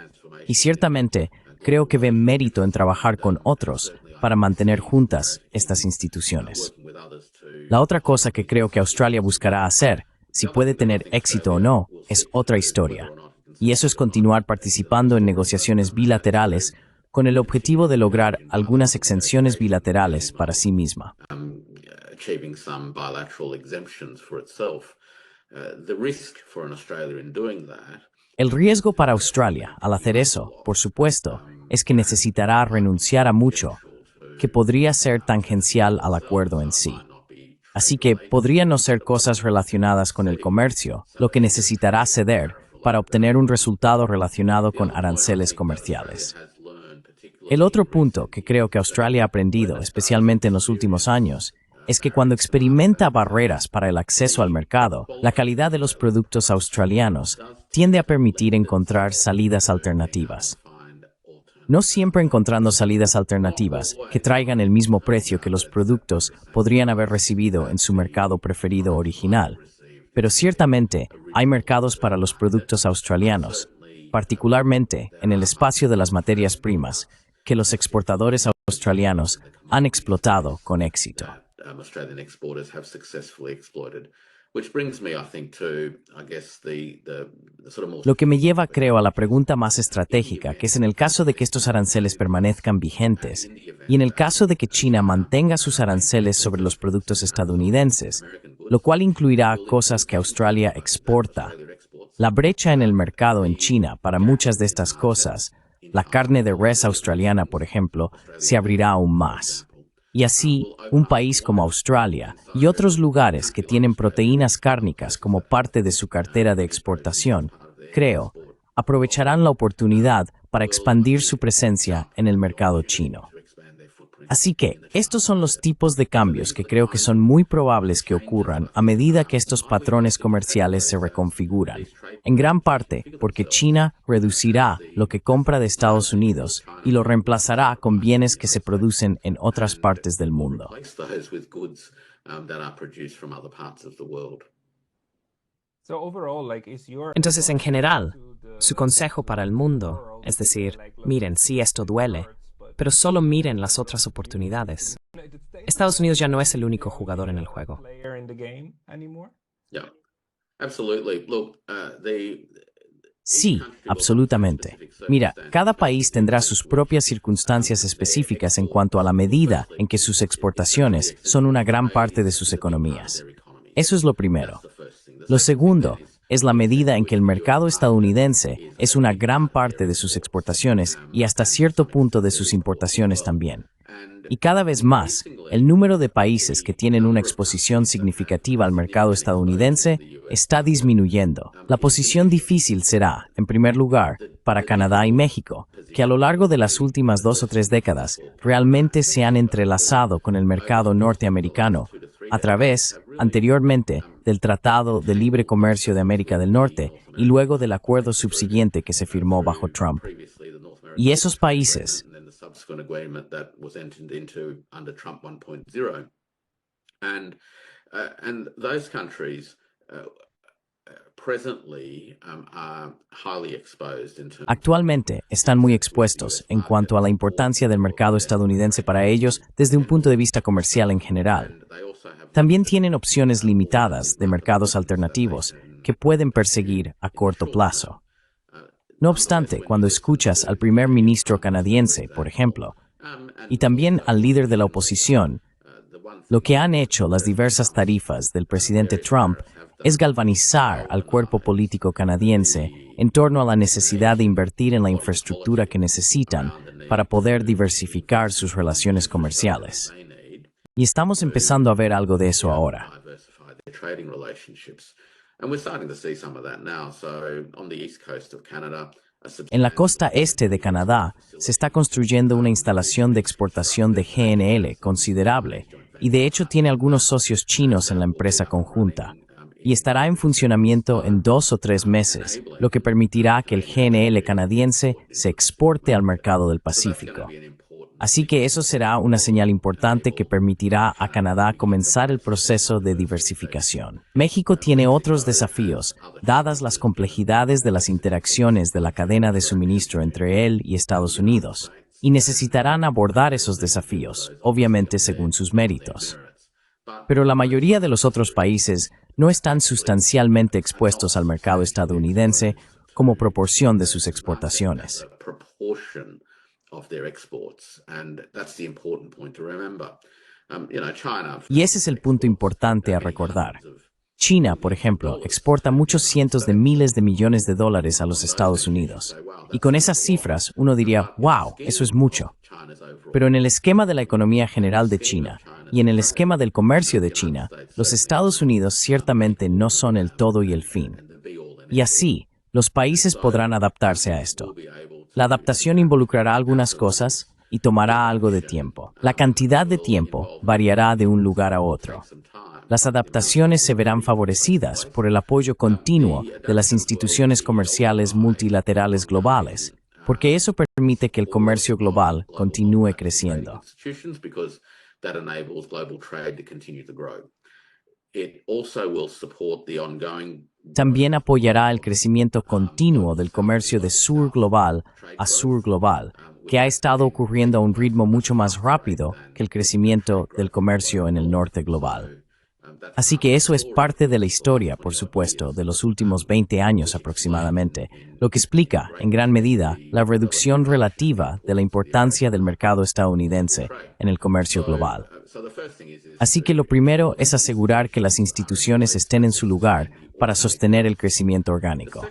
Y ciertamente, creo que ve mérito en trabajar con otros para mantener juntas estas instituciones. La otra cosa que creo que Australia buscará hacer, si puede tener éxito o no, es otra historia. Y eso es continuar participando en negociaciones bilaterales con el objetivo de lograr algunas exenciones bilaterales para sí misma. El riesgo para Australia al hacer eso, por supuesto, es que necesitará renunciar a mucho, que podría ser tangencial al acuerdo en sí. Así que podrían no ser cosas relacionadas con el comercio, lo que necesitará ceder para obtener un resultado relacionado con aranceles comerciales. El otro punto que creo que Australia ha aprendido, especialmente en los últimos años, es que cuando experimenta barreras para el acceso al mercado, la calidad de los productos australianos tiende a permitir encontrar salidas alternativas. No siempre encontrando salidas alternativas que traigan el mismo precio que los productos podrían haber recibido en su mercado preferido original, pero ciertamente hay mercados para los productos australianos, particularmente en el espacio de las materias primas, que los exportadores australianos han explotado con éxito. Australian exporters have successfully exploited. Which brings me, I think, to, I guess, the sort of more... Lo que me lleva, creo, a la pregunta más estratégica, que es en el caso de que estos aranceles permanezcan vigentes, y en el caso de que China mantenga sus aranceles sobre los productos estadounidenses, lo cual incluirá cosas que Australia exporta. La brecha en el mercado en China para muchas de estas cosas, la carne de res australiana, por ejemplo, se abrirá aún más. Y así, un país como Australia y otros lugares que tienen proteínas cárnicas como parte de su cartera de exportación, creo, aprovecharán la oportunidad para expandir su presencia en el mercado chino. Así que, estos son los tipos de cambios que creo que son muy probables que ocurran a medida que estos patrones comerciales se reconfiguran, en gran parte porque China reducirá lo que compra de Estados Unidos y lo reemplazará con bienes que se producen en otras partes del mundo. Entonces, en general, su consejo para el mundo, es decir, miren, sí esto duele, pero solo miren las otras oportunidades. Estados Unidos ya no es el único jugador en el juego. Sí, absolutamente. Mira, cada país tendrá sus propias circunstancias específicas en cuanto a la medida en que sus exportaciones son una gran parte de sus economías. Eso es lo primero. Lo segundo es la medida en que el mercado estadounidense es una gran parte de sus exportaciones y hasta cierto punto de sus importaciones también. Y cada vez más, el número de países que tienen una exposición significativa al mercado estadounidense está disminuyendo. La posición difícil será, en primer lugar, para Canadá y México, que a lo largo de las últimas 2 o 3 décadas realmente se han entrelazado con el mercado norteamericano a través, anteriormente, del Tratado de Libre Comercio de América del Norte y luego del acuerdo subsiguiente que se firmó bajo Trump. Y esos países actualmente están muy expuestos en cuanto a la importancia del mercado estadounidense para ellos desde un punto de vista comercial en general. También tienen opciones limitadas de mercados alternativos que pueden perseguir a corto plazo. No obstante, cuando escuchas al primer ministro canadiense, por ejemplo, y también al líder de la oposición, lo que han hecho las diversas tarifas del presidente Trump es galvanizar al cuerpo político canadiense en torno a la necesidad de invertir en la infraestructura que necesitan para poder diversificar sus relaciones comerciales. Y estamos empezando a ver algo de eso ahora. En la costa este de Canadá se está construyendo una instalación de exportación de GNL considerable y de hecho tiene algunos socios chinos en la empresa conjunta. Y estará en funcionamiento en 2 o 3 meses, lo que permitirá que el GNL canadiense se exporte al mercado del Pacífico. Así que eso será una señal importante que permitirá a Canadá comenzar el proceso de diversificación. México tiene otros desafíos, dadas las complejidades de las interacciones de la cadena de suministro entre él y Estados Unidos, y necesitarán abordar esos desafíos, obviamente según sus méritos. Pero la mayoría de los otros países no están sustancialmente expuestos al mercado estadounidense como proporción de sus exportaciones. Y ese es el punto importante a recordar. China, por ejemplo, exporta muchos cientos de miles de millones de dólares a los Estados Unidos. Y con esas cifras uno diría, wow, eso es mucho. Pero en el esquema de la economía general de China y en el esquema del comercio de China, los Estados Unidos ciertamente no son el todo y el fin. Y así, los países podrán adaptarse a esto. La adaptación involucrará algunas cosas y tomará algo de tiempo. La cantidad de tiempo variará de un lugar a otro. Las adaptaciones se verán favorecidas por el apoyo continuo de las instituciones comerciales multilaterales globales, porque eso permite que el comercio global continúe creciendo. También apoyará el crecimiento continuo del comercio de sur global a sur global, que ha estado ocurriendo a un ritmo mucho más rápido que el crecimiento del comercio en el norte global. Así que eso es parte de la historia, por supuesto, de los últimos 20 años aproximadamente, lo que explica, en gran medida, la reducción relativa de la importancia del mercado estadounidense en el comercio global. Así que lo primero es asegurar que las instituciones estén en su lugar para sostener el crecimiento orgánico.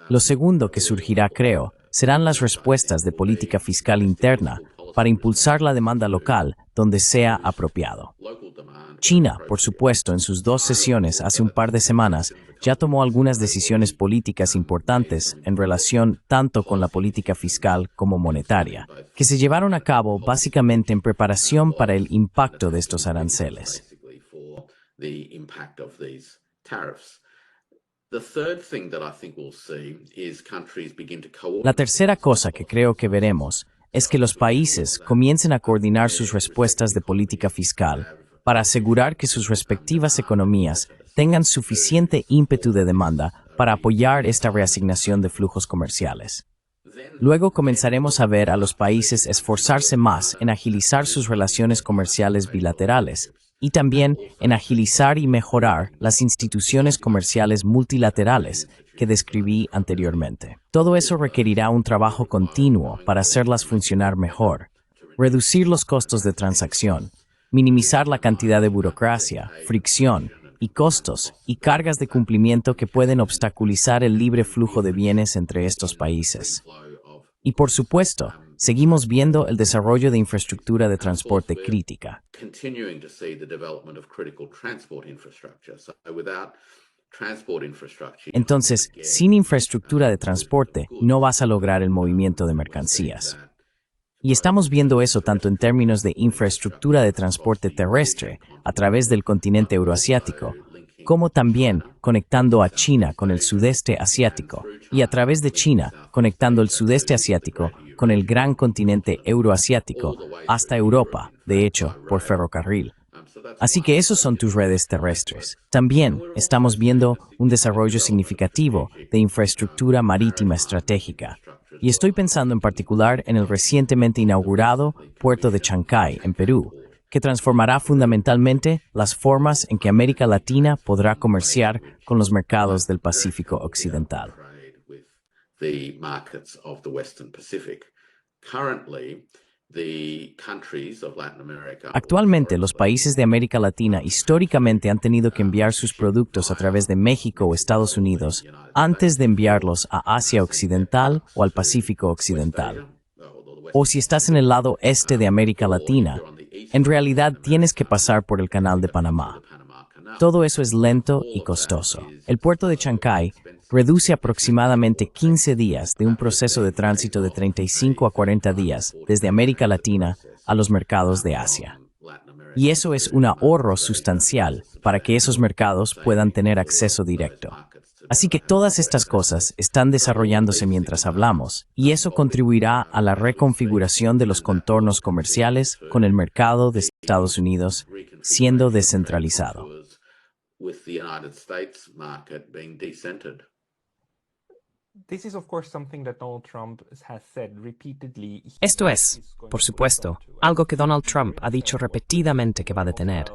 Lo segundo que surgirá, creo, serán las respuestas de política fiscal interna para impulsar la demanda local donde sea apropiado. China, por supuesto, en sus 2 sesiones hace un par de semanas, ya tomó algunas decisiones políticas importantes en relación tanto con la política fiscal como monetaria, que se llevaron a cabo básicamente en preparación para el impacto de estos aranceles. La tercera cosa que creo que veremos es que los países comiencen a coordinar sus respuestas de política fiscal para asegurar que sus respectivas economías tengan suficiente ímpetu de demanda para apoyar esta reasignación de flujos comerciales. Luego comenzaremos a ver a los países esforzarse más en agilizar sus relaciones comerciales bilaterales y también en agilizar y mejorar las instituciones comerciales multilaterales que describí anteriormente. Todo eso requerirá un trabajo continuo para hacerlas funcionar mejor, reducir los costos de transacción, minimizar la cantidad de burocracia, fricción y costos y cargas de cumplimiento que pueden obstaculizar el libre flujo de bienes entre estos países. Y por supuesto, seguimos viendo el desarrollo de infraestructura de transporte crítica. Entonces, sin infraestructura de transporte, no vas a lograr el movimiento de mercancías. Y estamos viendo eso tanto en términos de infraestructura de transporte terrestre a través del continente euroasiático, como también conectando a China con el sudeste asiático y a través de China conectando el sudeste asiático con el gran continente euroasiático hasta Europa, de hecho, por ferrocarril. Así que esos son tus redes terrestres. También estamos viendo un desarrollo significativo de infraestructura marítima estratégica. Y estoy pensando en particular en el recientemente inaugurado puerto de Chancay, en Perú, que transformará fundamentalmente las formas en que América Latina podrá comerciar con los mercados del Pacífico Occidental. Actualmente, los países de América Latina históricamente han tenido que enviar sus productos a través de México o Estados Unidos antes de enviarlos a Asia Occidental o al Pacífico Occidental. O si estás en el lado este de América Latina, en realidad tienes que pasar por el Canal de Panamá. Todo eso es lento y costoso. El puerto de Chancay reduce aproximadamente 15 días de un proceso de tránsito de 35 a 40 días desde América Latina a los mercados de Asia. Y eso es un ahorro sustancial para que esos mercados puedan tener acceso directo. Así que todas estas cosas están desarrollándose mientras hablamos, y eso contribuirá a la reconfiguración de los contornos comerciales con el mercado de Estados Unidos siendo descentralizado. Esto es, por supuesto, algo que Donald Trump ha dicho repetidamente que va a detener.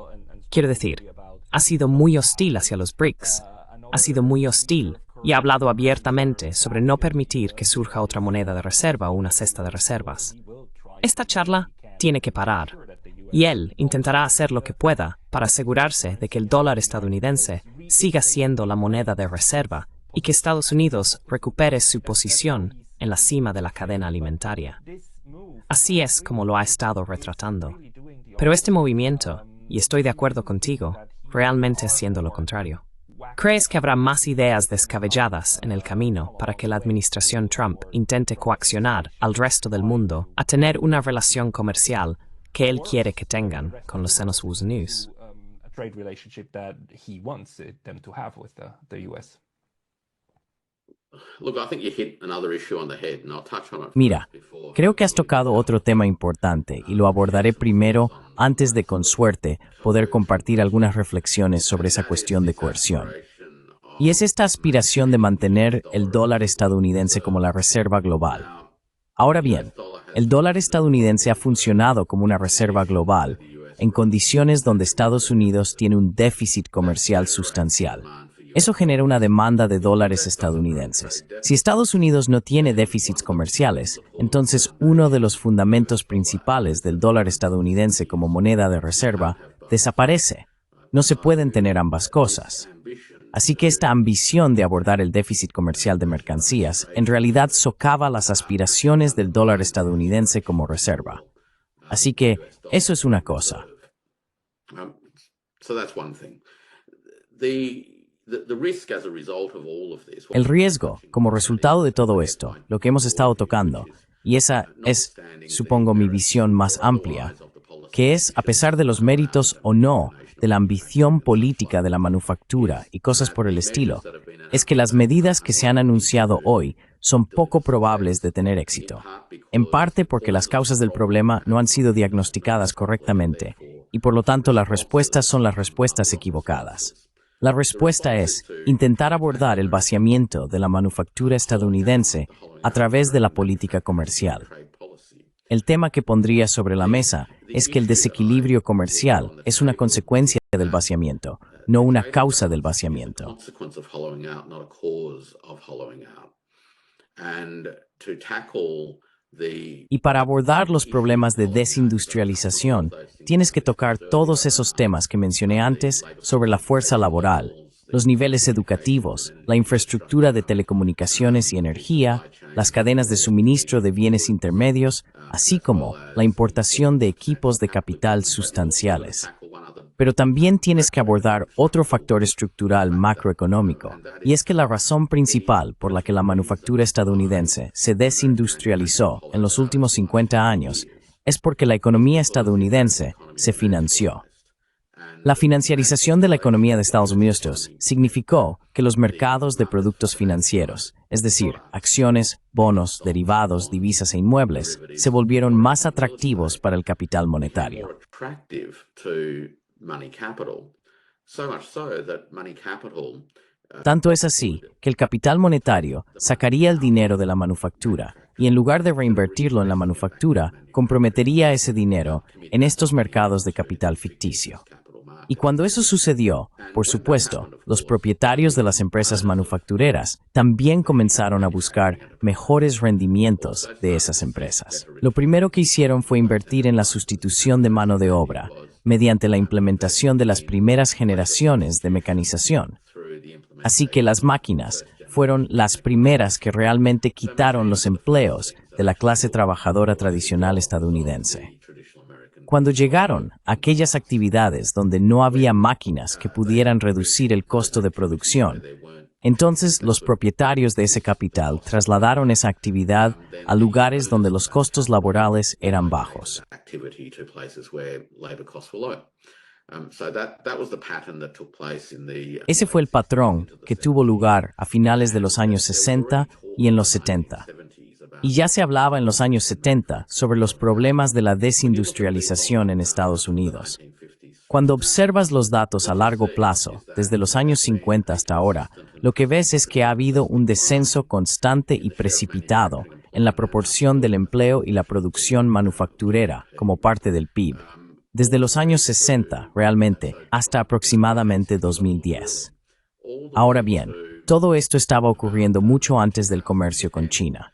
Quiero decir, ha sido muy hostil hacia los BRICS, ha sido muy hostil y ha hablado abiertamente sobre no permitir que surja otra moneda de reserva o una cesta de reservas. Esta charla tiene que parar, y él intentará hacer lo que pueda para asegurarse de que el dólar estadounidense siga siendo la moneda de reserva y que Estados Unidos recupere su posición en la cima de la cadena alimentaria. Así es como lo ha estado retratando. Pero este movimiento, y estoy de acuerdo contigo, realmente haciendo lo contrario. ¿Crees que habrá más ideas descabelladas en el camino para que la administración Trump intente coaccionar al resto del mundo a tener una relación comercial que él quiere que tengan con los Senos News? Mira, creo que has tocado otro tema importante y lo abordaré primero antes de, con suerte, poder compartir algunas reflexiones sobre esa cuestión de coerción. Y es esta aspiración de mantener el dólar estadounidense como la reserva global. Ahora bien, el dólar estadounidense ha funcionado como una reserva global en condiciones donde Estados Unidos tiene un déficit comercial sustancial. Eso genera una demanda de dólares estadounidenses. Si Estados Unidos no tiene déficits comerciales, entonces uno de los fundamentos principales del dólar estadounidense como moneda de reserva desaparece. No se pueden tener ambas cosas. Así que esta ambición de abordar el déficit comercial de mercancías en realidad socava las aspiraciones del dólar estadounidense como reserva. Así que eso es una cosa. El riesgo, como resultado de todo esto, lo que hemos estado tocando, y esa es, supongo, mi visión más amplia, que es, a pesar de los méritos o no de la ambición política de la manufactura y cosas por el estilo, es que las medidas que se han anunciado hoy son poco probables de tener éxito. En parte porque las causas del problema no han sido diagnosticadas correctamente y por lo tanto las respuestas son las respuestas equivocadas. La respuesta es intentar abordar el vaciamiento de la manufactura estadounidense a través de la política comercial. El tema que pondría sobre la mesa es que el desequilibrio comercial es una consecuencia del vaciamiento, no una causa del vaciamiento. Y para abordar los problemas de desindustrialización, tienes que tocar todos esos temas que mencioné antes sobre la fuerza laboral, los niveles educativos, la infraestructura de telecomunicaciones y energía, las cadenas de suministro de bienes intermedios, así como la importación de equipos de capital sustanciales. Pero también tienes que abordar otro factor estructural macroeconómico, y es que la razón principal por la que la manufactura estadounidense se desindustrializó en los últimos 50 años es porque la economía estadounidense se financió. La financiarización de la economía de Estados Unidos significó que los mercados de productos financieros, es decir, acciones, bonos, derivados, divisas e inmuebles, se volvieron más atractivos para el capital monetario. Tanto es así que el capital monetario sacaría el dinero de la manufactura y en lugar de reinvertirlo en la manufactura, comprometería ese dinero en estos mercados de capital ficticio. Y cuando eso sucedió, por supuesto, los propietarios de las empresas manufactureras también comenzaron a buscar mejores rendimientos de esas empresas. Lo primero que hicieron fue invertir en la sustitución de mano de obra, mediante la implementación de las primeras generaciones de mecanización. Así que las máquinas fueron las primeras que realmente quitaron los empleos de la clase trabajadora tradicional estadounidense. Cuando llegaron aquellas actividades donde no había máquinas que pudieran reducir el costo de producción, entonces los propietarios de ese capital trasladaron esa actividad a lugares donde los costos laborales eran bajos. Ese fue el patrón que tuvo lugar a finales de los años 60 y en los 70. Y ya se hablaba en los años 70 sobre los problemas de la desindustrialización en Estados Unidos. Cuando observas los datos a largo plazo, desde los años 50 hasta ahora, lo que ves es que ha habido un descenso constante y precipitado en la proporción del empleo y la producción manufacturera como parte del PIB. Desde los años 60, realmente, hasta aproximadamente 2010. Ahora bien, todo esto estaba ocurriendo mucho antes del comercio con China.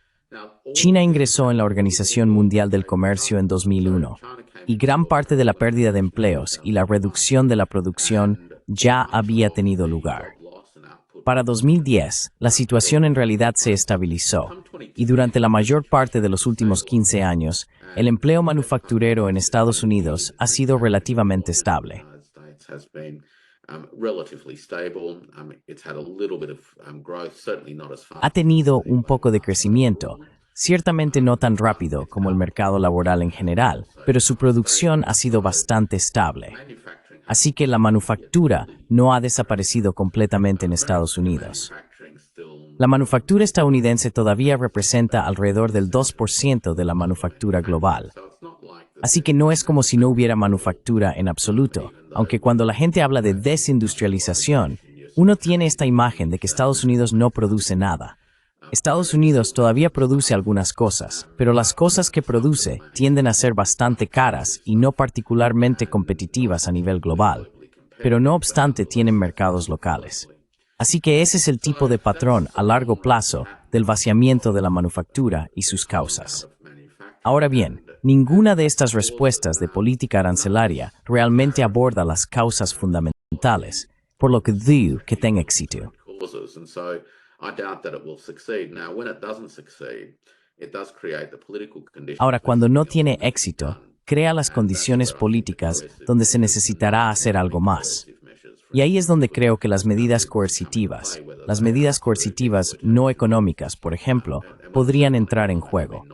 China ingresó en la Organización Mundial del Comercio en 2001, y gran parte de la pérdida de empleos y la reducción de la producción ya había tenido lugar. Para 2010, la situación en realidad se estabilizó, y durante la mayor parte de los últimos 15 años, el empleo manufacturero en Estados Unidos ha sido relativamente estable. Ha tenido un poco de crecimiento, ciertamente no tan rápido como el mercado laboral en general, pero su producción ha sido bastante estable. Así que la manufactura no ha desaparecido completamente en Estados Unidos. La manufactura estadounidense todavía representa alrededor del 2% de la manufactura global. Así que no es como si no hubiera manufactura en absoluto, aunque cuando la gente habla de desindustrialización, uno tiene esta imagen de que Estados Unidos no produce nada. Estados Unidos todavía produce algunas cosas, pero las cosas que produce tienden a ser bastante caras y no particularmente competitivas a nivel global, pero no obstante tienen mercados locales. Así que ese es el tipo de patrón a largo plazo del vaciamiento de la manufactura y sus causas. Ahora bien, ninguna de estas respuestas de política arancelaria realmente aborda las causas fundamentales, por lo que dudo que tenga éxito. Ahora, cuando no tiene éxito, crea las condiciones políticas donde se necesitará hacer algo más. Y ahí es donde creo que las medidas coercitivas no económicas, por ejemplo, podrían entrar en juego.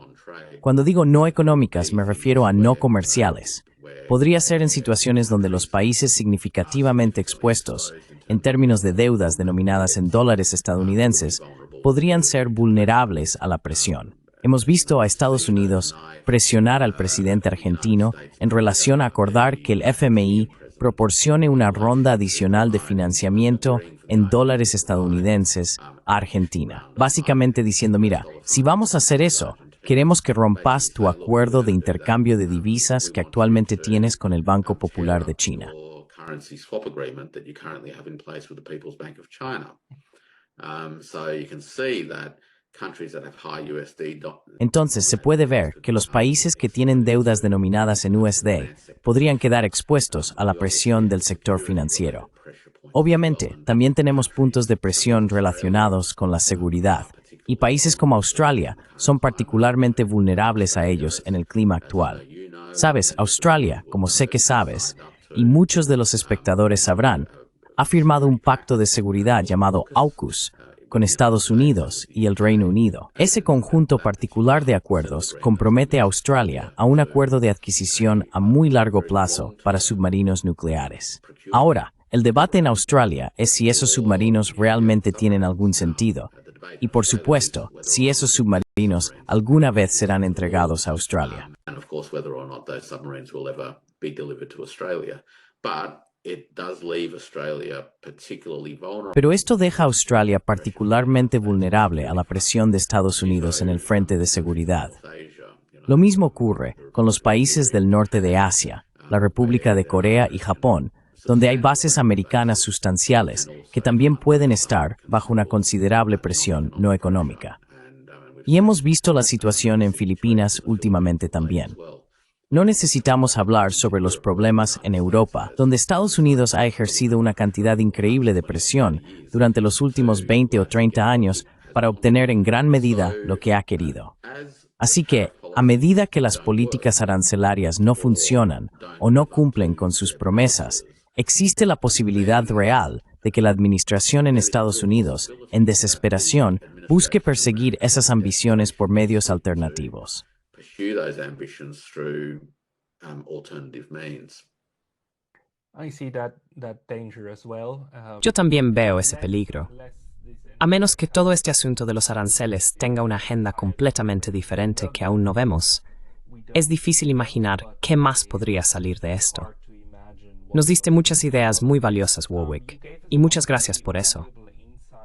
Cuando digo no económicas, me refiero a no comerciales. Podría ser en situaciones donde los países significativamente expuestos, en términos de deudas denominadas en dólares estadounidenses, podrían ser vulnerables a la presión. Hemos visto a Estados Unidos presionar al presidente argentino en relación a acordar que el FMI proporcione una ronda adicional de financiamiento en dólares estadounidenses a Argentina. Básicamente diciendo, mira, si vamos a hacer eso, queremos que rompas tu acuerdo de intercambio de divisas que actualmente tienes con el Banco Popular de China. Entonces se puede ver que los países que tienen deudas denominadas en USD podrían quedar expuestos a la presión del sector financiero. Obviamente, también tenemos puntos de presión relacionados con la seguridad, y países como Australia son particularmente vulnerables a ellos en el clima actual. Sabes, Australia, como sé que sabes, y muchos de los espectadores sabrán, ha firmado un pacto de seguridad llamado AUKUS con Estados Unidos y el Reino Unido. Ese conjunto particular de acuerdos compromete a Australia a un acuerdo de adquisición a muy largo plazo para submarinos nucleares. Ahora, el debate en Australia es si esos submarinos realmente tienen algún sentido, y por supuesto, si esos submarinos alguna vez serán entregados a Australia. Pero esto deja a Australia particularmente vulnerable a la presión de Estados Unidos en el frente de seguridad. Lo mismo ocurre con los países del norte de Asia, la República de Corea y Japón, donde hay bases americanas sustanciales que también pueden estar bajo una considerable presión no económica. Y hemos visto la situación en Filipinas últimamente también. No necesitamos hablar sobre los problemas en Europa, donde Estados Unidos ha ejercido una cantidad increíble de presión durante los últimos 20 o 30 años para obtener en gran medida lo que ha querido. Así que, a medida que las políticas arancelarias no funcionan o no cumplen con sus promesas, existe la posibilidad real de que la administración en Estados Unidos, en desesperación, busque perseguir esas ambiciones por medios alternativos. Yo también veo ese peligro. A menos que todo este asunto de los aranceles tenga una agenda completamente diferente que aún no vemos, es difícil imaginar qué más podría salir de esto. Nos diste muchas ideas muy valiosas, Warwick, y muchas gracias por eso.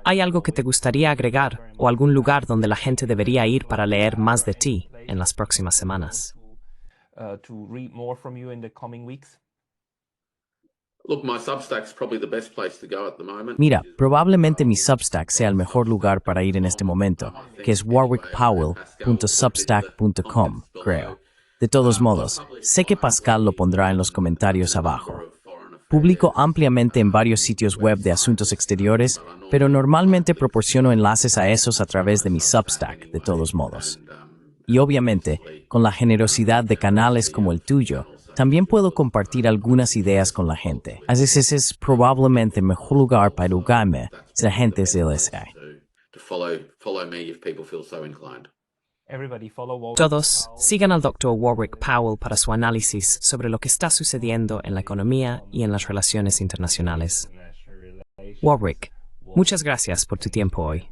¿Hay algo que te gustaría agregar o algún lugar donde la gente debería ir para leer más de ti en las próximas semanas? Mira, probablemente mi Substack sea el mejor lugar para ir en este momento, que es warwickpowell.substack.com, creo. De todos modos, sé que Pascal lo pondrá en los comentarios abajo. Publico ampliamente en varios sitios web de asuntos exteriores, pero normalmente proporciono enlaces a esos a través de mi Substack, de todos modos. Y obviamente, con la generosidad de canales como el tuyo, también puedo compartir algunas ideas con la gente. Así que ese es probablemente el mejor lugar para educarme si la gente se desea. Todos sigan al Dr. Warwick Powell para su análisis sobre lo que está sucediendo en la economía y en las relaciones internacionales. Warwick, muchas gracias por tu tiempo hoy.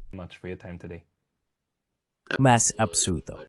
Más absurdo.